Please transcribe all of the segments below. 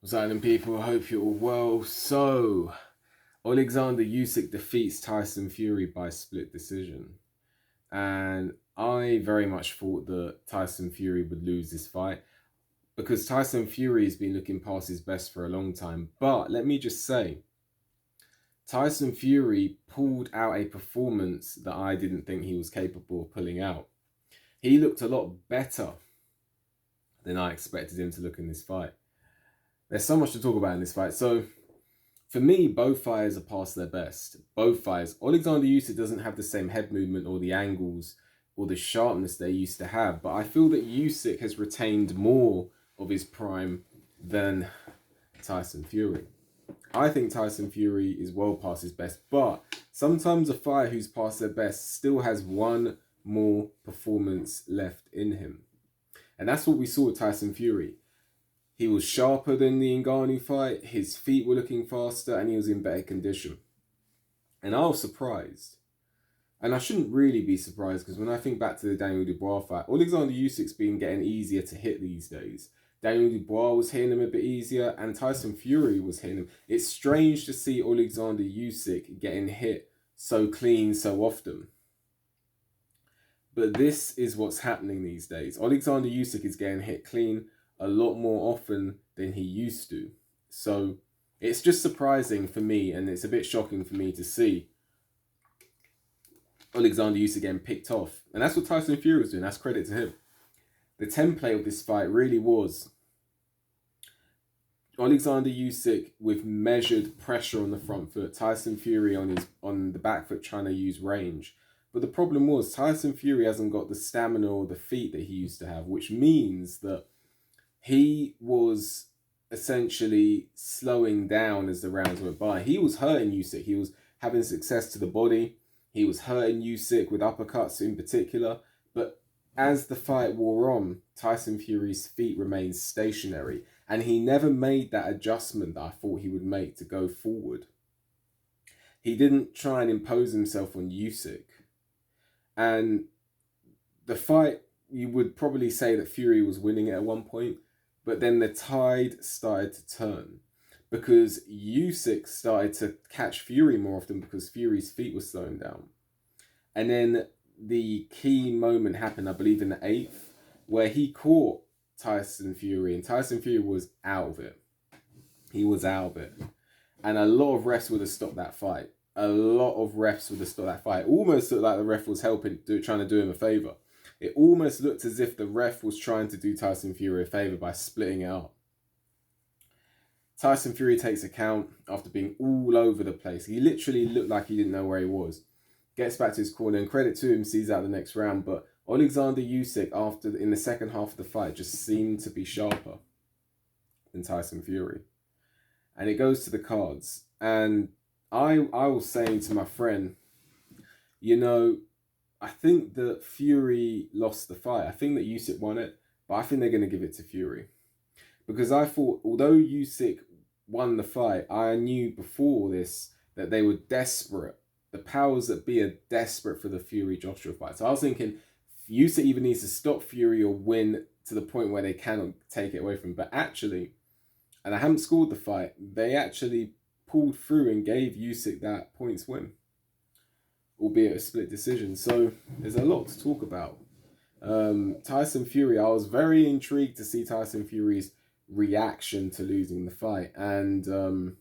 What's happening, people? I hope you're all well. So, Oleksandr Usyk defeats Tyson Fury by split decision. And I very much thought that Tyson Fury would lose this fight because Tyson Fury has been looking past his best for a long time. But let me just say, Tyson Fury pulled out a performance that I didn't think he was capable of pulling out. He looked a lot better than I expected him to look in this fight. There's so much to talk about in this fight. So, for me, both fighters are past their best. Both fighters. Oleksandr Usyk doesn't have the same head movement or the angles or the sharpness they used to have. But I feel that Usyk has retained more of his prime than Tyson Fury. I think Tyson Fury is well past his best. But sometimes a fighter who's past their best still has one more performance left in him. And that's what we saw with Tyson Fury. He was sharper than the Ngannou fight, his feet were looking faster, and he was in better condition. And I was surprised. And I shouldn't really be surprised because when I think back to the Daniel Dubois fight, Oleksandr Usyk's been getting easier to hit these days. Daniel Dubois was hitting him a bit easier, and Tyson Fury was hitting him. It's strange to see Oleksandr Usyk getting hit so clean so often. But this is what's happening these days. Oleksandr Usyk is getting hit clean a lot more often than he used to. So it's just surprising for me, and it's a bit shocking for me to see Oleksandr Usyk getting picked off. And that's what Tyson Fury was doing. That's credit to him. The template of this fight really was Oleksandr Usyk with measured pressure on the front foot, Tyson Fury on the back foot trying to use range. But the problem was Tyson Fury hasn't got the stamina or the feet that he used to have, which means that he was essentially slowing down as the rounds went by. He was hurting Usyk. He was having success to the body. He was hurting Usyk with uppercuts in particular. But as the fight wore on, Tyson Fury's feet remained stationary. And he never made that adjustment that I thought he would make to go forward. He didn't try and impose himself on Usyk. And the fight, you would probably say that Fury was winning it at one point. But then the tide started to turn because Usyk started to catch Fury more often because Fury's feet were slowing down. And then the key moment happened, I believe, in the 8th, where he caught Tyson Fury, and Tyson Fury was out of it. He was out of it. And a lot of refs would have stopped that fight. A lot of refs would have stopped that fight. It almost looked like the ref was trying to do him a favour. It almost looked as if the ref was trying to do Tyson Fury a favour by splitting it up. Tyson Fury takes a count after being all over the place. He literally looked like he didn't know where he was. Gets back to his corner, and credit to him, sees out the next round. But Oleksandr Usyk, in the second half of the fight, just seemed to be sharper than Tyson Fury. And it goes to the cards. And I was saying to my friend, I think that Fury lost the fight. I think that Usyk won it, but I think they're going to give it to Fury. Because I thought, although Usyk won the fight, I knew before this that they were desperate. The powers that be are desperate for the Fury-Joshua fight. So I was thinking, Usyk either needs to stop Fury or win to the point where they cannot take it away from him. But actually, and I haven't scored the fight, they actually pulled through and gave Usyk that points win, albeit a split decision. So there's a lot to talk about. Tyson Fury, I was very intrigued to see Tyson Fury's reaction to losing the fight. And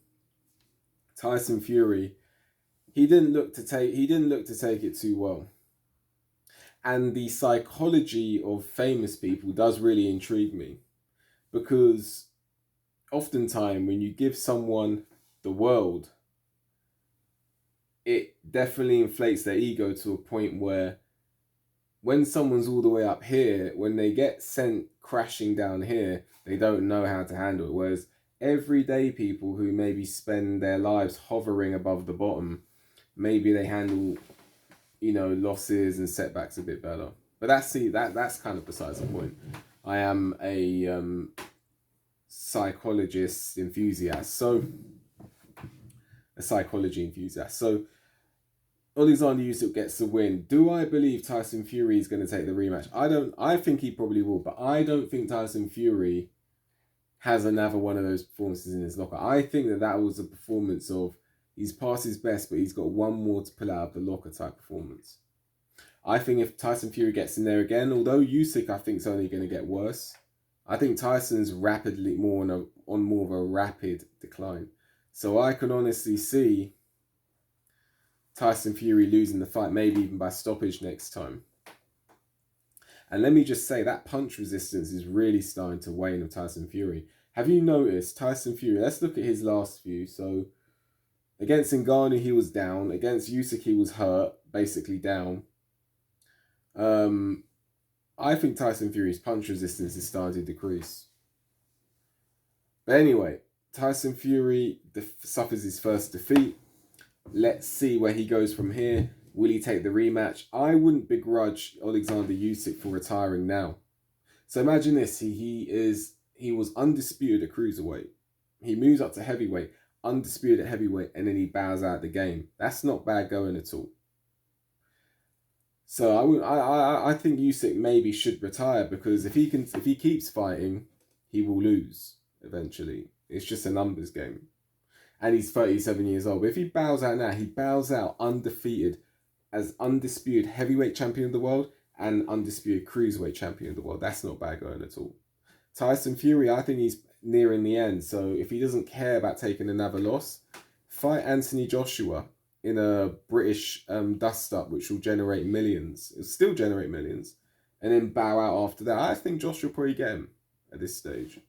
Tyson Fury, he didn't look to take it too well. And the psychology of famous people does really intrigue me, because oftentimes when you give someone the world, it definitely inflates their ego to a point where when someone's all the way up here, when they get sent crashing down here, they don't know how to handle it. Whereas everyday people who maybe spend their lives hovering above the bottom, maybe they handle, losses and setbacks a bit better. But that's kind of besides the point. I am a psychology enthusiast. So Oleksandr Usyk gets the win. Do I believe Tyson Fury is going to take the rematch? I think he probably will, but I don't think Tyson Fury has another one of those performances in his locker. I think that that was a performance of he's past his best, but he's got one more to pull out of the locker type performance. I think if Tyson Fury gets in there again, although Usyk I think is only going to get worse, I think Tyson's rapidly more on more of a rapid decline. So I can honestly see Tyson Fury losing the fight, maybe even by stoppage next time. And let me just say that punch resistance is really starting to wane of Tyson Fury. Have you noticed Tyson Fury? Let's look at his last few. So against Ngannou he was down. Against Usyk he was hurt, basically down. I think Tyson Fury's punch resistance is starting to decrease. But anyway, Tyson Fury suffers his first defeat. Let's see where he goes from here. Will he take the rematch? I wouldn't begrudge Oleksandr Usyk for retiring now. So imagine this: he was undisputed at cruiserweight. He moves up to heavyweight, undisputed at heavyweight, and then he bows out the game. That's not bad going at all. So I think Usyk maybe should retire, because if he keeps fighting, he will lose eventually. It's just a numbers game. And he's 37 years old. But if he bows out now, he bows out undefeated as undisputed heavyweight champion of the world and undisputed cruiserweight champion of the world. That's not bad going at all. Tyson Fury, I think he's nearing the end. So if he doesn't care about taking another loss, fight Anthony Joshua in a British dust-up, which will generate millions. It'll still generate millions. And then bow out after that. I think Joshua will probably get him at this stage.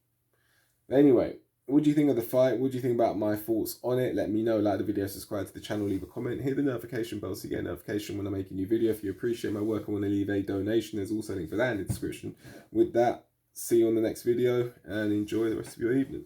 Anyway, what do you think of the fight? What do you think about my thoughts on it? Let me know. Like the video, subscribe to the channel, leave a comment, hit the notification bell so you get a notification when I make a new video. If you appreciate my work and want to leave a donation, there's also a link for that in the description. With that, see you on the next video and enjoy the rest of your evening.